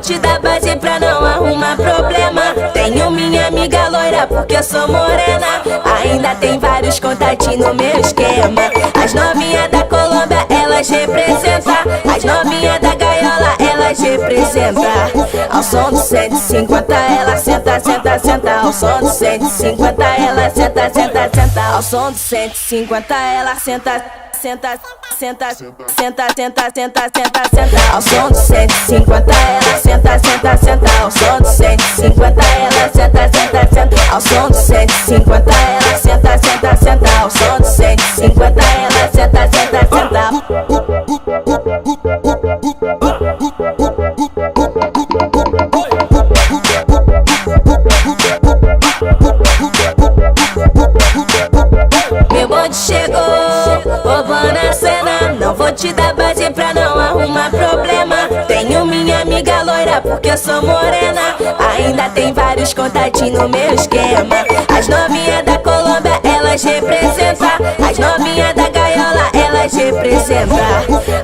te dar base pra não arrumar problema. Tenho minha amiga loira porque eu sou morena. Ainda tem vários contatinhos no meu esquema. As novinhas da Colômbia, elas representam. As novinhas da gaiola, elas representam. Ao som do 150 ela senta, senta, senta. Ao som do 150 ela senta, senta, senta. Ao som do 150 ela senta, senta, senta, senta, senta, senta, senta, senta. Ao som do 150 ela senta, senta, senta. Ao som do 150 ela senta, senta, senta. Ao som do 150 ela senta, senta, senta. Ao som do 150 ela senta, senta, senta. Meu bonde chegou, roubando a cena. Não vou te dar base pra não arrumar problema. Tenho minha amiga loira porque eu sou morena. Ainda tem vários contatinhos no meu esquema. As novinhas da Colômbia, elas representam. As novinhas da gaiola, elas representam.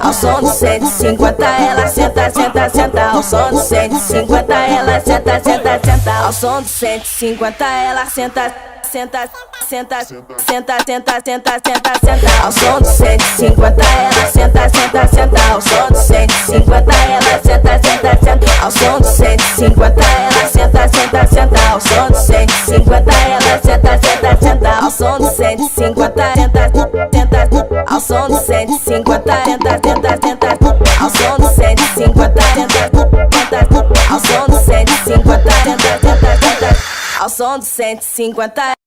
Ao som do 150 ela senta, senta, senta. Ao som do 150 ela senta, senta, senta. Ao som do 150 ela senta, senta, senta, senta, senta, senta, senta, senta. Ao som do 150 ela senta, senta, senta. Ao som do 150 ela senta, senta, senta. Ao som do 150 ela senta, senta, senta. Ao som do 150 ela senta, senta, senta. Ao som do 150 senta, senta. Ao som do 150 senta, senta, senta. Ao som do 150 senta, senta. Ao som do 150 senta, senta, senta. Ao som do 150